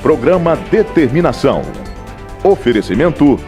Programa Determinação. Oferecimento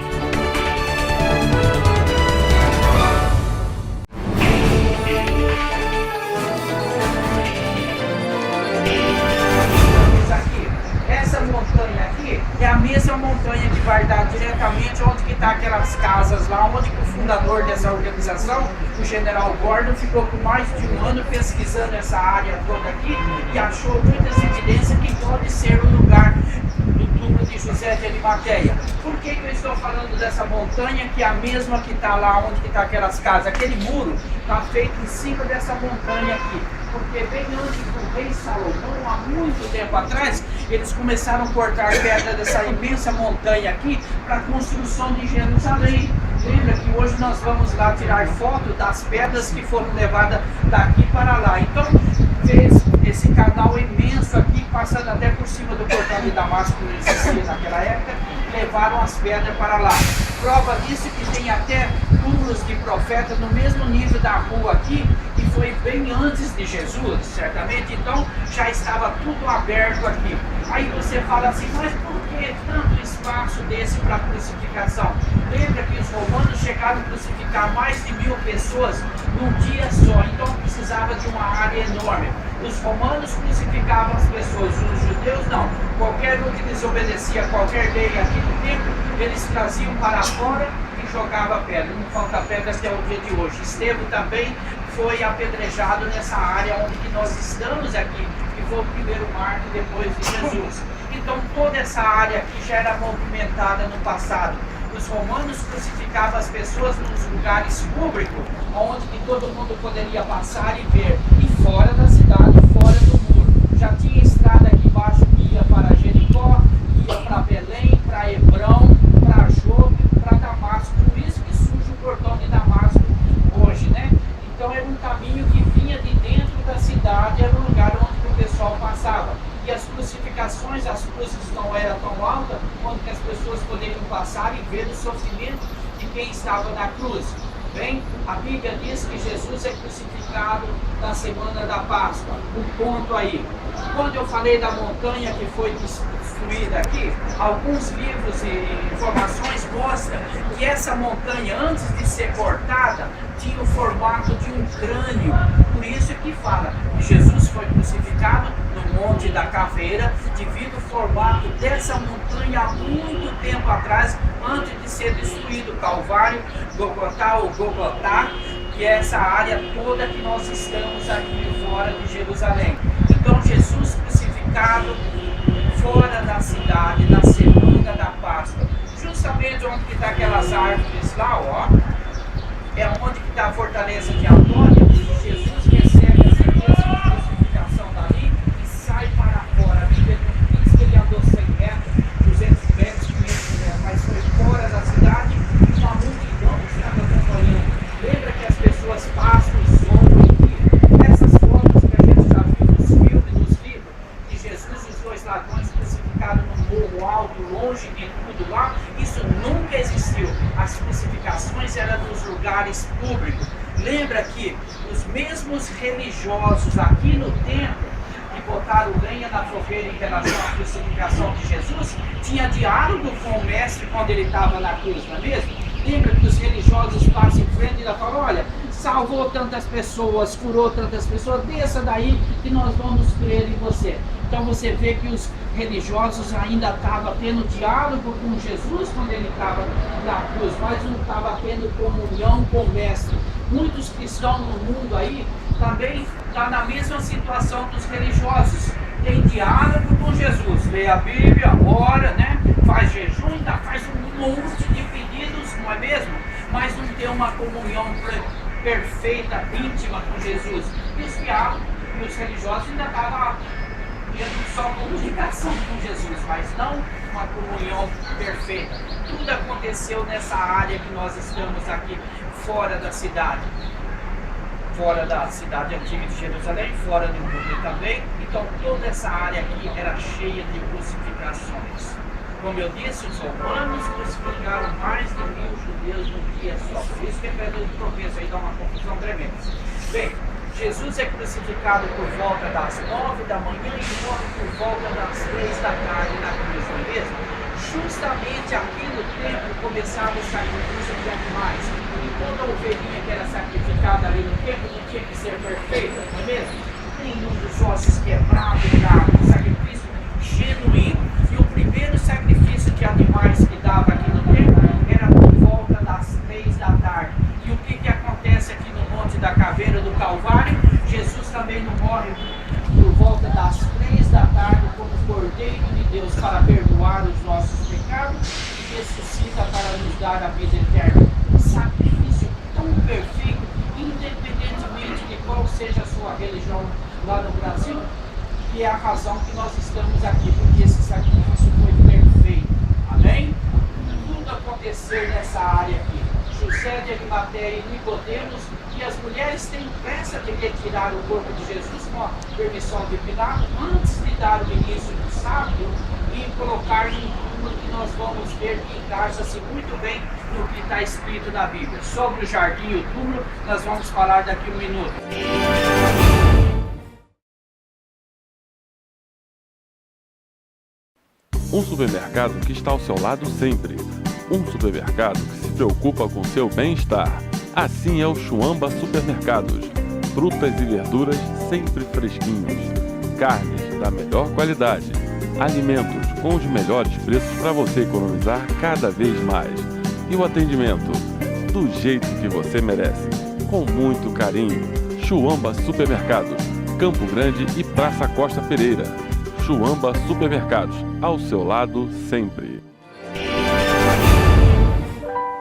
essa montanha aqui é a mesma montanha que vai dar diretamente onde que está aquelas casas lá, onde que o fundador dessa organização, o general Gordon, ficou por mais de um ano pesquisando essa área toda aqui e achou muitas evidências que pode ser o lugar do túmulo de José de Arimateia. Por que eu estou falando dessa montanha, que é a mesma que está lá onde que está aquelas casas? Aquele muro está feito em cima dessa montanha aqui, porque bem antes do rei Salomão, há muito tempo atrás, eles começaram a cortar pedra dessa imensa montanha aqui para a construção de Jerusalém. Lembra que hoje nós vamos lá tirar foto das pedras que foram levadas daqui para lá. Então fez esse canal imenso aqui, passando até por cima do portão de Damasco, que não existia naquela época, levaram as pedras para lá. Prova disso que tem até túmulos de profetas no mesmo nível da rua aqui, e foi bem antes de Jesus, certamente. Então já estava tudo aberto aqui. Aí você fala assim, mas por que tanto espaço desse para crucificação? Lembra que os romanos chegaram a crucificar mais de 1000 pessoas num dia só, então precisava de uma área enorme. Os romanos crucificavam as pessoas, os judeus não. Qualquer um que desobedecia qualquer lei aqui no templo, eles traziam para fora e jogavam pedra. Não falta pedra até o dia de hoje. Estevão também foi apedrejado nessa área onde que nós estamos aqui, que foi o primeiro mártir depois de Jesus. Então toda essa área aqui já era movimentada no passado. Os romanos crucificavam as pessoas nos lugares públicos, onde que todo mundo poderia passar e ver, e fora da cidade, fora do muro. Já tinha estrada aqui embaixo que ia para Jericó, ia para Belém, para Hebrão, para Jope, para Damasco. Por isso que surge o portão de Damasco hoje, né? Então era um caminho que vinha de dentro da cidade, era um lugar onde o pessoal passava. E as crucificações, as cruzes não eram tão altas, onde que as pessoas poderiam passar e ver o sofrimento de quem estava na cruz. Bem, a Bíblia diz que Jesus é crucificado na semana da Páscoa. Um ponto aí. Quando eu falei da montanha que foi destruída aqui, alguns livros e informações mostram que essa montanha, antes de ser cortada, tinha o formato de um crânio. Por isso que fala que Jesus foi crucificado no Monte da Caveira, devido ao formato dessa montanha há muito tempo atrás, antes de ser destruído o Calvário, Gogotá ou Gogotá, que é essa área toda que nós estamos aqui fora de Jerusalém. Então Jesus crucificado fora da cidade, na semana da Páscoa, justamente onde que está aquelas árvores lá, ó, é onde que está a fortaleza de Antônio. Jesus recebe a sentença de crucificação dali e sai para fora. A Bíblia não diz que ele andou 100 metros, 200 metros, 500 metros, mas foi fora da cidade e uma multidão estava acompanhando. Lembra que as pessoas passam e zombam aqui? Essas fotos que a gente já viu nos filmes, nos livros, de Jesus e os dois ladrões crucificados num morro alto, longe de tudo lá, isso nunca existiu. As crucificações eram nos lugares públicos. Lembra que os mesmos religiosos aqui no templo que botaram lenha na fogueira em relação à crucificação de Jesus, tinha diálogo com o mestre quando ele estava na cruz, não é mesmo? Lembra que os religiosos passam em frente e falam, olha, salvou tantas pessoas, curou tantas pessoas, desça daí que nós vamos crer em você. Então você vê que os religiosos ainda estavam tendo diálogo com Jesus quando ele estava na cruz, mas não estava tendo comunhão com o mestre. Muitos cristãos no mundo aí também estão na mesma situação dos religiosos. Tem diálogo com Jesus, lê a Bíblia, ora, né? Faz jejum, ainda faz um monte de pedidos, não é mesmo? Mas não tem uma comunhão perfeita, íntima com Jesus. E os diálogos e os religiosos ainda estavam tendo só comunicação com Jesus, mas não uma comunhão perfeita. Tudo aconteceu nessa área que nós estamos aqui, fora da cidade. Fora da cidade antiga de Jerusalém, fora do mundo também. Então toda essa área aqui era cheia de crucificações. Como eu disse, os romanos crucificaram mais de 1000 judeus num dia só. Por isso que é pedra de tropeço aí dá uma confusão tremenda. Bem, Jesus é crucificado por volta das 9 da manhã e morre por volta das 3 da tarde na cruz, não é mesmo? Justamente aqui no templo começava o sacrifício de animais. E toda ovelhinha que era sacrificada ali no templo não tinha que ser perfeita, não é mesmo? Nenhum dos ossos quebrados, nada. Um sacrifício genuíno. E o primeiro sacrifício de animais que dava aqui no templo era por volta das 3 da tarde. E o que acontece aqui no Monte da Caveira do Calvário? Jesus também não morre por volta das 3 da tarde como Cordeiro de Deus para perdoar os nossos pecados e ressuscita para nos dar a vida eterna. Um sacrifício tão perfeito, independentemente de qual seja a sua religião lá no Brasil, que é a razão que nós estamos aqui, porque esse sacrifício foi perfeito. Amém? Tudo aconteceu nessa área aqui. José de Arimateia e Nicodemos, e as mulheres têm pressa de retirar o corpo de Jesus com a permissão de Pilato, antes de dar o início do sábado e colocar em túmulo, que nós vamos ver que encaixa-se muito bem no que está escrito na Bíblia. Sobre o jardim e o túmulo, nós vamos falar daqui a um minuto. Um supermercado que está ao seu lado sempre. Um supermercado que se preocupa com seu bem-estar. Assim é o Chuamba Supermercados. Frutas e verduras sempre fresquinhos. Carnes da melhor qualidade. Alimentos com os melhores preços para você economizar cada vez mais. E o atendimento do jeito que você merece. Com muito carinho. Chuamba Supermercados. Campo Grande e Praça Costa Pereira. Chuamba Supermercados. Ao seu lado sempre.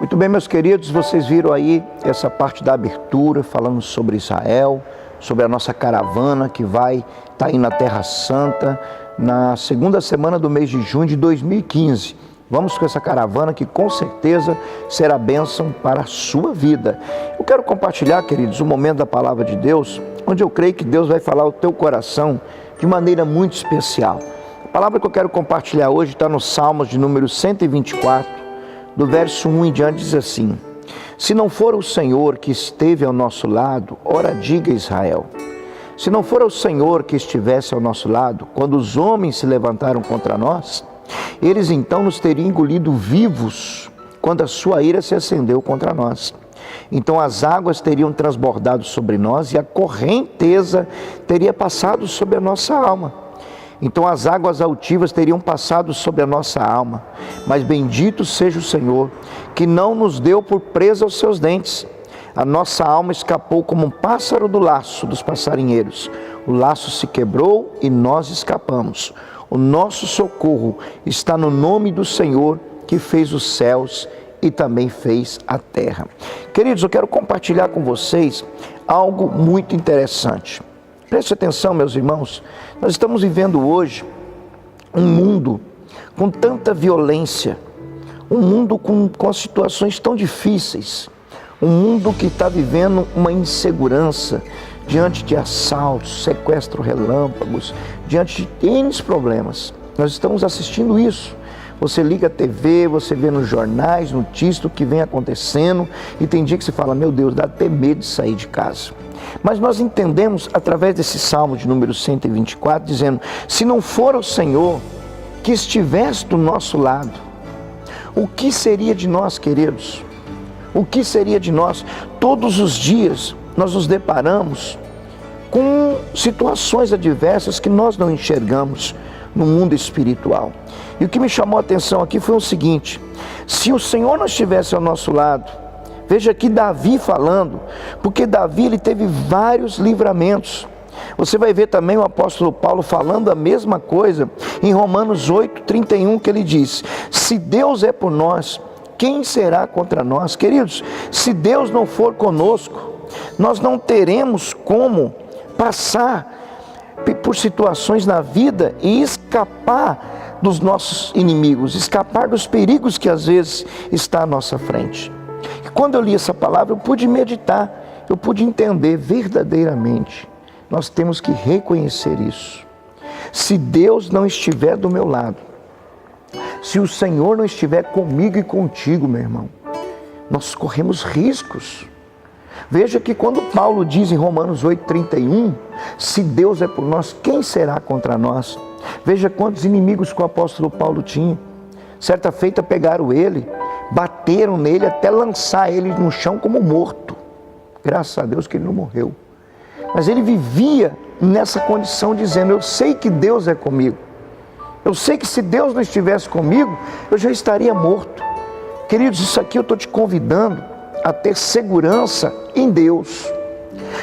Muito bem, meus queridos, vocês viram aí essa parte da abertura, falando sobre Israel, sobre a nossa caravana que vai estar indo na Terra Santa, na segunda semana do mês de junho de 2015. Vamos com essa caravana que com certeza será bênção para a sua vida. Eu quero compartilhar, queridos, um momento da Palavra de Deus, onde eu creio que Deus vai falar ao teu coração de maneira muito especial. A palavra que eu quero compartilhar hoje está no Salmos de número 124, do verso 1 em diante, diz assim: se não for o Senhor que esteve ao nosso lado, ora diga Israel. Se não for o Senhor que estivesse ao nosso lado, quando os homens se levantaram contra nós, eles então nos teriam engolido vivos, quando a sua ira se acendeu contra nós. Então as águas teriam transbordado sobre nós e a correnteza teria passado sobre a nossa alma. Então as águas altivas teriam passado sobre a nossa alma, mas bendito seja o Senhor, que não nos deu por presa aos seus dentes. A nossa alma escapou como um pássaro do laço dos passarinheiros. O laço se quebrou e nós escapamos. O nosso socorro está no nome do Senhor, que fez os céus e também fez a terra. Queridos, eu quero compartilhar com vocês algo muito interessante. Preste atenção, meus irmãos, nós estamos vivendo hoje um mundo com tanta violência, um mundo com situações tão difíceis, um mundo que está vivendo uma insegurança diante de assaltos, sequestro relâmpagos, diante de N problemas. Nós estamos assistindo isso. Você liga a TV, você vê nos jornais, notícias do que vem acontecendo, e tem dia que você fala, meu Deus, dá até medo de sair de casa. Mas nós entendemos através desse Salmo de número 124, dizendo, se não for o Senhor que estivesse do nosso lado, o que seria de nós, queridos? O que seria de nós? Todos os dias nós nos deparamos com situações adversas que nós não enxergamos no mundo espiritual. E o que me chamou a atenção aqui foi o seguinte: se o Senhor não estivesse ao nosso lado, veja aqui Davi falando, porque Davi ele teve vários livramentos. Você vai ver também o apóstolo Paulo falando a mesma coisa em Romanos 8:31, que ele diz, se Deus é por nós, quem será contra nós? Queridos, se Deus não for conosco, nós não teremos como passar por situações na vida e escapar dos nossos inimigos, escapar dos perigos que às vezes está à nossa frente. E quando eu li essa palavra, eu pude meditar, eu pude entender verdadeiramente. Nós temos que reconhecer isso. Se Deus não estiver do meu lado, se o Senhor não estiver comigo e contigo, meu irmão, nós corremos riscos. Veja que quando Paulo diz em Romanos 8,31, se Deus é por nós, quem será contra nós? Veja quantos inimigos que o apóstolo Paulo tinha. Certa feita pegaram ele, bateram nele até lançar ele no chão como morto. Graças a Deus que ele não morreu. Mas ele vivia nessa condição dizendo, eu sei que Deus é comigo. Eu sei que se Deus não estivesse comigo, eu já estaria morto. Queridos, isso aqui eu estou te convidando a ter segurança em Deus.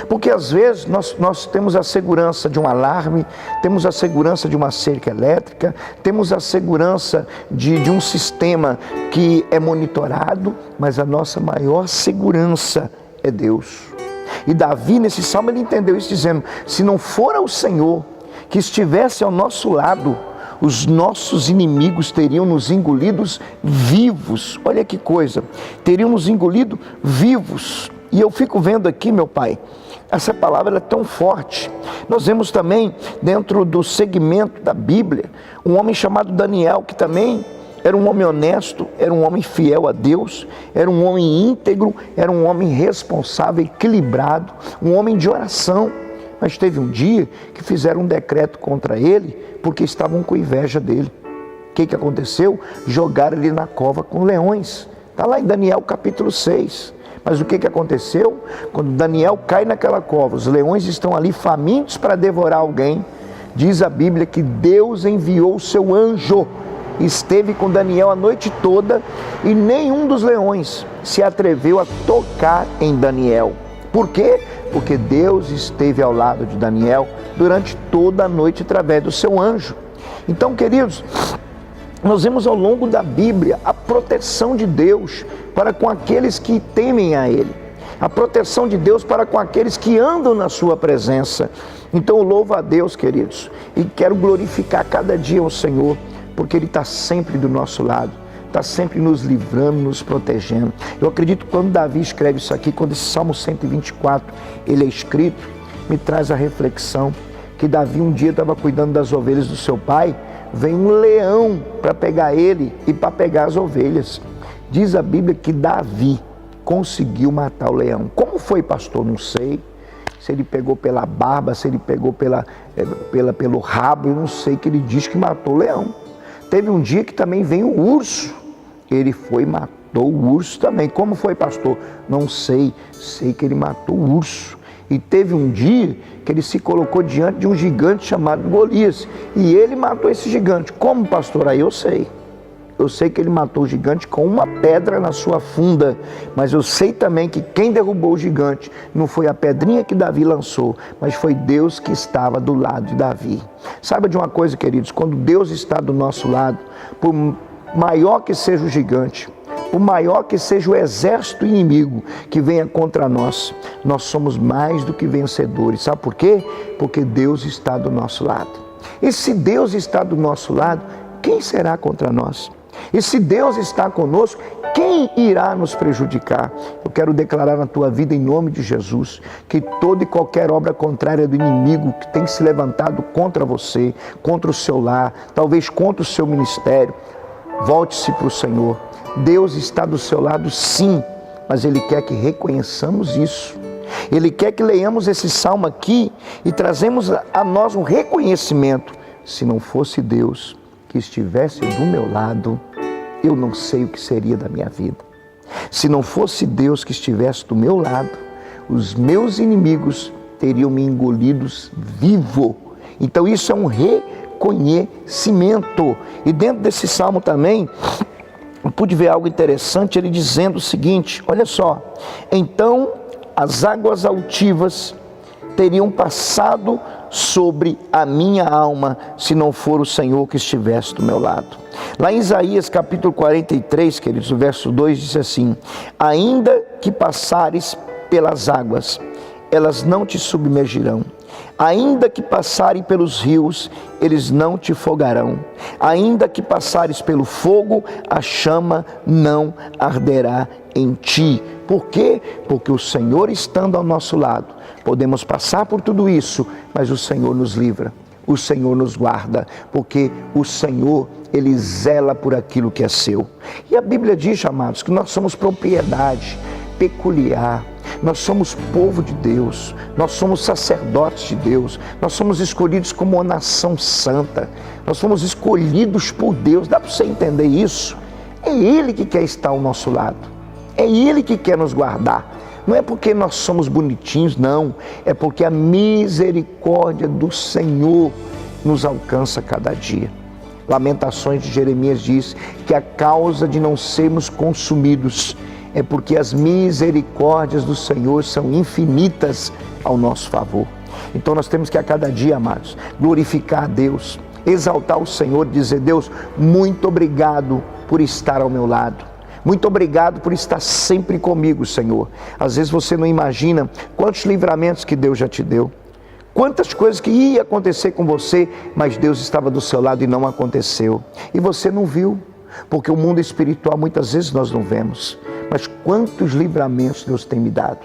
Porque às vezes nós temos a segurança de um alarme, temos a segurança de uma cerca elétrica, temos a segurança de um sistema que é monitorado, mas a nossa maior segurança é Deus. E Davi, nesse salmo, ele entendeu isso dizendo, se não fora o Senhor que estivesse ao nosso lado, os nossos inimigos teriam nos engolidos vivos. Olha que coisa, teriam nos engolido vivos. E eu fico vendo aqui, meu pai, essa palavra é tão forte. Nós vemos também, dentro do segmento da Bíblia, um homem chamado Daniel, que também era um homem honesto, era um homem fiel a Deus, era um homem íntegro, era um homem responsável, equilibrado, um homem de oração. Mas teve um dia que fizeram um decreto contra ele, porque estavam com inveja dele. O que aconteceu? Jogaram ele na cova com leões. Está lá em Daniel capítulo 6. Mas o que aconteceu? Quando Daniel cai naquela cova, os leões estão ali famintos para devorar alguém. Diz a Bíblia que Deus enviou o seu anjo, esteve com Daniel a noite toda e nenhum dos leões se atreveu a tocar em Daniel. Por quê? Porque Deus esteve ao lado de Daniel durante toda a noite através do seu anjo. Então, queridos, nós vemos ao longo da Bíblia a proteção de Deus para com aqueles que temem a Ele. A proteção de Deus para com aqueles que andam na sua presença. Então eu louvo a Deus, queridos, e quero glorificar cada dia o Senhor, porque Ele está sempre do nosso lado, está sempre nos livrando, nos protegendo. Eu acredito que quando Davi escreve isso aqui, quando esse Salmo 124 ele é escrito, me traz a reflexão que Davi um dia estava cuidando das ovelhas do seu pai, vem um leão para pegar ele e para pegar as ovelhas. Diz a Bíblia que Davi conseguiu matar o leão. Como foi, pastor? Não sei. Se ele pegou pela barba, se ele pegou pelo rabo, eu não sei, que ele diz que matou o leão. Teve um dia que também vem o urso. Ele foi e matou o urso também. Como foi, pastor? Não sei. Sei que ele matou o urso. E teve um dia que ele se colocou diante de um gigante chamado Golias. E ele matou esse gigante. Como, pastor? Aí eu sei. Eu sei que ele matou o gigante com uma pedra na sua funda. Mas eu sei também que quem derrubou o gigante não foi a pedrinha que Davi lançou, mas foi Deus que estava do lado de Davi. Saiba de uma coisa, queridos, quando Deus está do nosso lado, por maior que seja o gigante, por maior que seja o exército inimigo que venha contra nós, nós somos mais do que vencedores. Sabe por quê? Porque Deus está do nosso lado. E se Deus está do nosso lado, quem será contra nós? E se Deus está conosco, quem irá nos prejudicar? Eu quero declarar na tua vida, em nome de Jesus, que toda e qualquer obra contrária do inimigo que tem se levantado contra você, contra o seu lar, talvez contra o seu ministério, volte-se para o Senhor. Deus está do seu lado, sim, mas Ele quer que reconheçamos isso. Ele quer que leiamos esse salmo aqui e trazemos a nós um reconhecimento. Se não fosse Deus que estivesse do meu lado, eu não sei o que seria da minha vida. Se não fosse Deus que estivesse do meu lado, os meus inimigos teriam me engolidos vivo. Então isso é um reconhecimento. E dentro desse salmo também, eu pude ver algo interessante, ele dizendo o seguinte, olha só, então as águas altivas teriam passado sobre a minha alma, se não for o Senhor que estivesse do meu lado. Lá em Isaías capítulo 43, queridos, o verso 2 diz assim, ainda que passares pelas águas, elas não te submergirão. Ainda que passarem pelos rios, eles não te fogarão. Ainda que passares pelo fogo, a chama não arderá em ti. Por quê? Porque o Senhor estando ao nosso lado, podemos passar por tudo isso, mas o Senhor nos livra, o Senhor nos guarda, porque o Senhor, Ele zela por aquilo que é seu. E a Bíblia diz, amados, que nós somos propriedade peculiar, Nós somos povo de Deus, nós somos sacerdotes de Deus, nós somos escolhidos como uma nação santa, nós somos escolhidos por Deus. Dá para você entender isso? É Ele que quer estar ao nosso lado, é Ele que quer nos guardar. Não é porque nós somos bonitinhos, não, é porque a misericórdia do Senhor nos alcança cada dia. Lamentações de Jeremias diz que a causa de não sermos consumidos é porque as misericórdias do Senhor são infinitas ao nosso favor. Então nós temos que a cada dia, amados, glorificar a Deus, exaltar o Senhor e dizer: Deus, muito obrigado por estar ao meu lado. Muito obrigado por estar sempre comigo, Senhor. Às vezes você não imagina quantos livramentos que Deus já te deu. Quantas coisas que ia acontecer com você, mas Deus estava do seu lado e não aconteceu. E você não viu, porque o mundo espiritual muitas vezes nós não vemos. Mas quantos livramentos Deus tem me dado.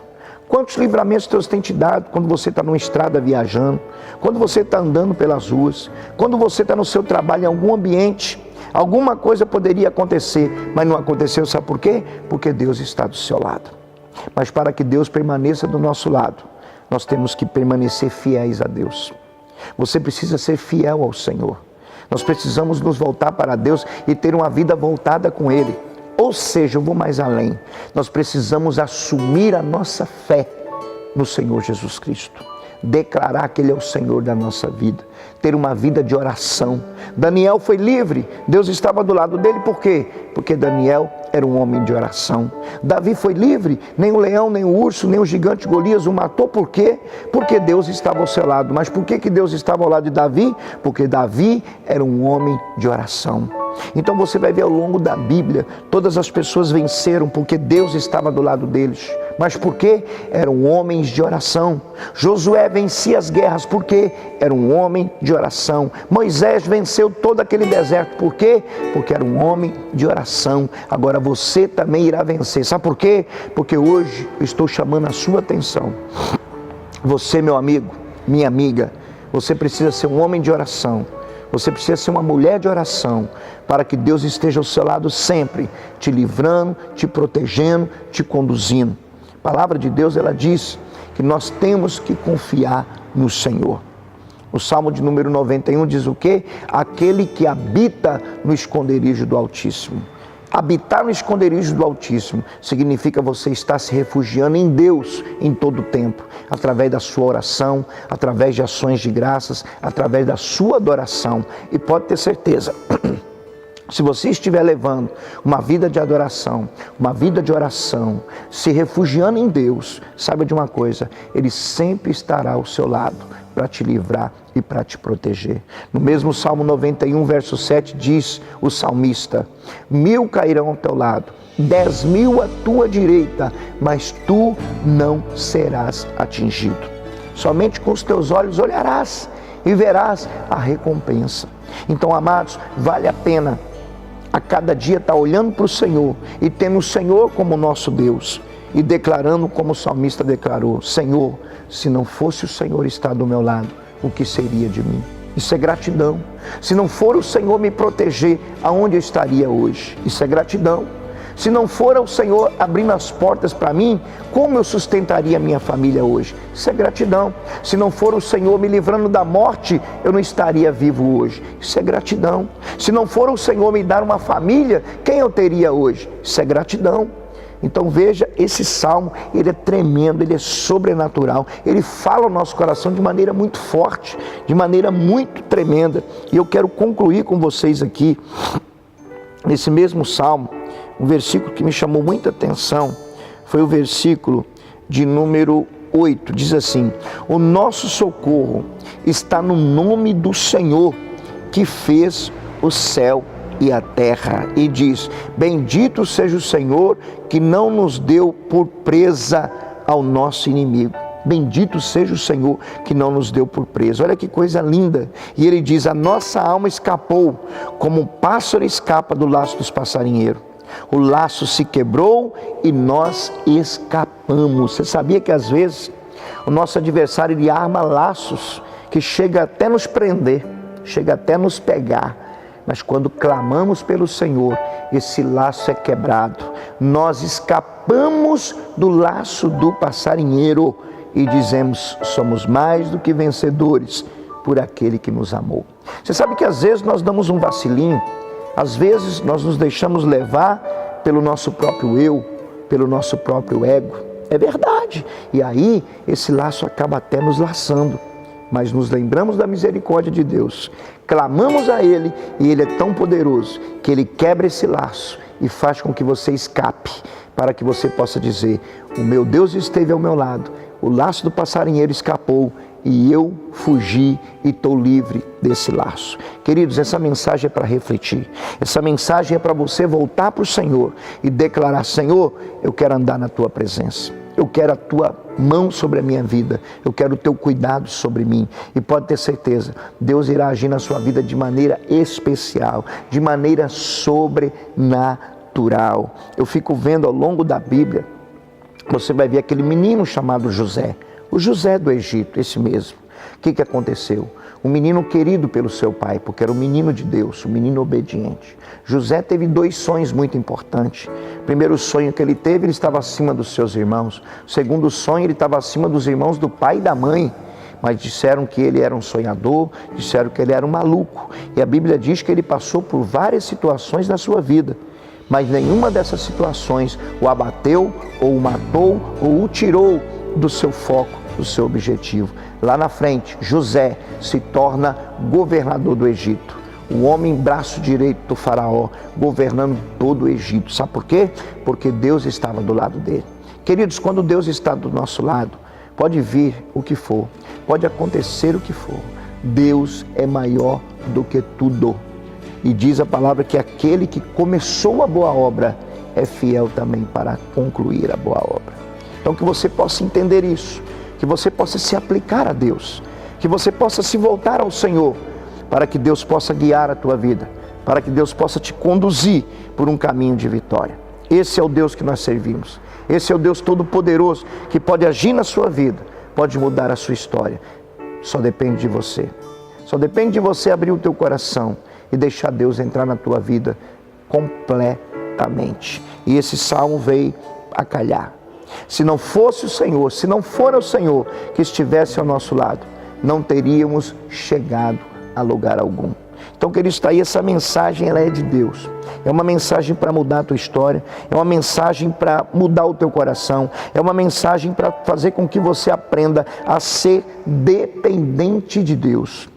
Quantos livramentos Deus tem te dado quando você está numa estrada viajando, quando você está andando pelas ruas, quando você está no seu trabalho, em algum ambiente. Alguma coisa poderia acontecer, mas não aconteceu, sabe por quê? Porque Deus está do seu lado. Mas para que Deus permaneça do nosso lado, nós temos que permanecer fiéis a Deus. Você precisa ser fiel ao Senhor. Nós precisamos nos voltar para Deus e ter uma vida voltada com Ele. Ou seja, eu vou mais além. Nós precisamos assumir a nossa fé no Senhor Jesus Cristo. Declarar que Ele é o Senhor da nossa vida. Ter uma vida de oração. Daniel foi livre. Deus estava do lado dele. Por quê? Porque Daniel era um homem de oração. Davi foi livre. Nem o leão, nem o urso, nem o gigante Golias o matou. Por quê? Porque Deus estava ao seu lado. Mas por que Deus estava ao lado de Davi? Porque Davi era um homem de oração. Então você vai ver ao longo da Bíblia, todas as pessoas venceram porque Deus estava do lado deles. Mas por quê? Eram homens de oração. Josué vencia as guerras porque era um homem de oração. Moisés venceu todo aquele deserto. Por quê? Porque era um homem de oração. Agora você também irá vencer. Sabe por quê? Porque hoje eu estou chamando a sua atenção. Você, meu amigo, minha amiga, você precisa ser um homem de oração. Você precisa ser uma mulher de oração para que Deus esteja ao seu lado sempre, te livrando, te protegendo, te conduzindo. A palavra de Deus, ela diz que nós temos que confiar no Senhor. O Salmo de número 91 diz o quê? Aquele que habita no esconderijo do Altíssimo. Habitar no esconderijo do Altíssimo significa você estar se refugiando em Deus em todo o tempo, através da sua oração, através de ações de graças, através da sua adoração. E pode ter certeza, se você estiver levando uma vida de adoração, uma vida de oração, se refugiando em Deus, saiba de uma coisa, Ele sempre estará ao seu lado para te livrar e para te proteger. No mesmo Salmo 91, verso 7, diz o salmista: 1000 cairão ao teu lado, 10.000 à tua direita, mas tu não serás atingido. Somente com os teus olhos olharás e verás a recompensa. Então, amados, vale a pena a cada dia estar olhando para o Senhor e tendo o Senhor como nosso Deus e declarando como o salmista declarou: Senhor, se não fosse o Senhor estar do meu lado, o que seria de mim? Isso é gratidão. Se não for o Senhor me proteger, aonde eu estaria hoje? Isso é gratidão. Se não for o Senhor abrindo as portas para mim, como eu sustentaria a minha família hoje? Isso é gratidão. Se não for o Senhor me livrando da morte, eu não estaria vivo hoje. Isso é gratidão. Se não for o Senhor me dar uma família, quem eu teria hoje? Isso é gratidão. Então veja, esse salmo, ele é tremendo, ele é sobrenatural, ele fala ao nosso coração de maneira muito forte, de maneira muito tremenda. E eu quero concluir com vocês aqui, nesse mesmo salmo, um versículo que me chamou muita atenção, foi o versículo de número 8, diz assim: o nosso socorro está no nome do Senhor, que fez o céu e a terra, e diz: bendito seja o Senhor que não nos deu por presa ao nosso inimigo. Bendito seja o Senhor que não nos deu por presa. Olha que coisa linda. E ele diz: a nossa alma escapou como um pássaro escapa do laço dos passarinheiros. O laço se quebrou e nós escapamos. Você sabia que às vezes o nosso adversário ele arma laços que chega até nos prender, chega até nos pegar, mas quando clamamos pelo Senhor, esse laço é quebrado. Nós escapamos do laço do passarinheiro e dizemos: somos mais do que vencedores por aquele que nos amou. Você sabe que às vezes nós damos um vacilinho, às vezes nós nos deixamos levar pelo nosso próprio eu, pelo nosso próprio ego. É verdade. E aí esse laço acaba até nos laçando. Mas nos lembramos da misericórdia de Deus, clamamos a Ele e Ele é tão poderoso que Ele quebra esse laço e faz com que você escape, para que você possa dizer: o meu Deus esteve ao meu lado, o laço do passarinheiro escapou e eu fugi e estou livre desse laço. Queridos, essa mensagem é para refletir, essa mensagem é para você voltar para o Senhor e declarar: Senhor, eu quero andar na Tua presença. Eu quero a Tua mão sobre a minha vida. Eu quero o Teu cuidado sobre mim. E pode ter certeza, Deus irá agir na sua vida de maneira especial, de maneira sobrenatural. Eu fico vendo ao longo da Bíblia, você vai ver aquele menino chamado José. O José do Egito, esse mesmo. O que aconteceu? Um menino querido pelo seu pai, porque era um menino de Deus, um menino obediente. José teve 2 sonhos muito importantes. O primeiro sonho que ele teve, ele estava acima dos seus irmãos. O segundo sonho, ele estava acima dos irmãos do pai e da mãe. Mas disseram que ele era um sonhador, disseram que ele era um maluco. E a Bíblia diz que ele passou por várias situações na sua vida, mas nenhuma dessas situações o abateu, ou o matou, ou o tirou do seu foco, do seu objetivo. Lá na frente, José se torna governador do Egito, o homem braço direito do faraó, governando todo o Egito. Sabe por quê? Porque Deus estava do lado dele. Queridos, quando Deus está do nosso lado, pode vir o que for, pode acontecer o que for, Deus é maior do que tudo. E diz a palavra que aquele que começou a boa obra é fiel também para concluir a boa obra. Então que você possa entender isso, que você possa se aplicar a Deus, que você possa se voltar ao Senhor, para que Deus possa guiar a tua vida, para que Deus possa te conduzir por um caminho de vitória. Esse é o Deus que nós servimos, esse é o Deus Todo-Poderoso, que pode agir na sua vida, pode mudar a sua história. Só depende de você, só depende de você abrir o teu coração e deixar Deus entrar na tua vida completamente. E esse salmo veio a calhar. Se não fosse o Senhor, se não for o Senhor que estivesse ao nosso lado, não teríamos chegado a lugar algum. Então, queridos, está aí essa mensagem, ela é de Deus. É uma mensagem para mudar a tua história, é uma mensagem para mudar o teu coração, é uma mensagem para fazer com que você aprenda a ser dependente de Deus.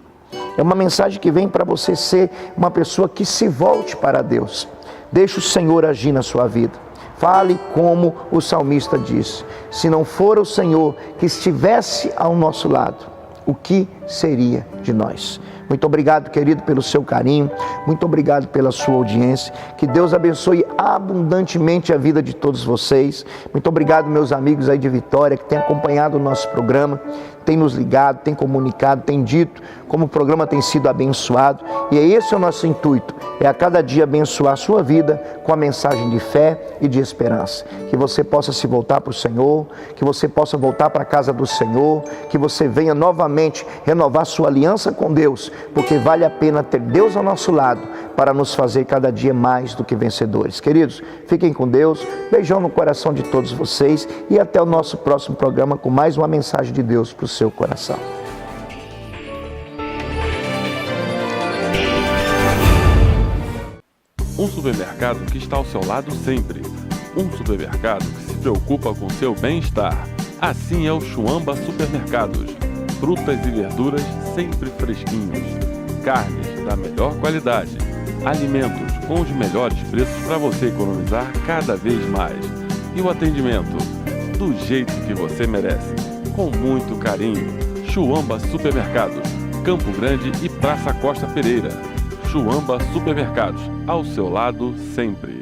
É uma mensagem que vem para você ser uma pessoa que se volte para Deus. Deixe o Senhor agir na sua vida. Fale como o salmista disse: se não for o Senhor que estivesse ao nosso lado, o que seria de nós? Muito obrigado, querido, pelo seu carinho, muito obrigado pela sua audiência, que Deus abençoe abundantemente a vida de todos vocês. Muito obrigado, meus amigos aí de Vitória, que têm acompanhado o nosso programa, têm nos ligado, têm comunicado, têm dito como o programa tem sido abençoado, e esse é o nosso intuito, é a cada dia abençoar a sua vida com a mensagem de fé e de esperança. Que você possa se voltar para o Senhor, que você possa voltar para a casa do Senhor, que você venha novamente renovar sua aliança com Deus, porque vale a pena ter Deus ao nosso lado para nos fazer cada dia mais do que vencedores. Queridos, fiquem com Deus, beijão no coração de todos vocês e até o nosso próximo programa com mais uma mensagem de Deus para o seu coração. Um supermercado que está ao seu lado sempre. Um supermercado que se preocupa com seu bem-estar. Assim é o Chuamba Supermercados. Frutas e verduras sempre fresquinhos. Carnes da melhor qualidade. Alimentos com os melhores preços para você economizar cada vez mais. E o atendimento do jeito que você merece. Com muito carinho. Chuamba Supermercados. Campo Grande e Praça Costa Pereira. Chuamba Supermercados, ao seu lado sempre.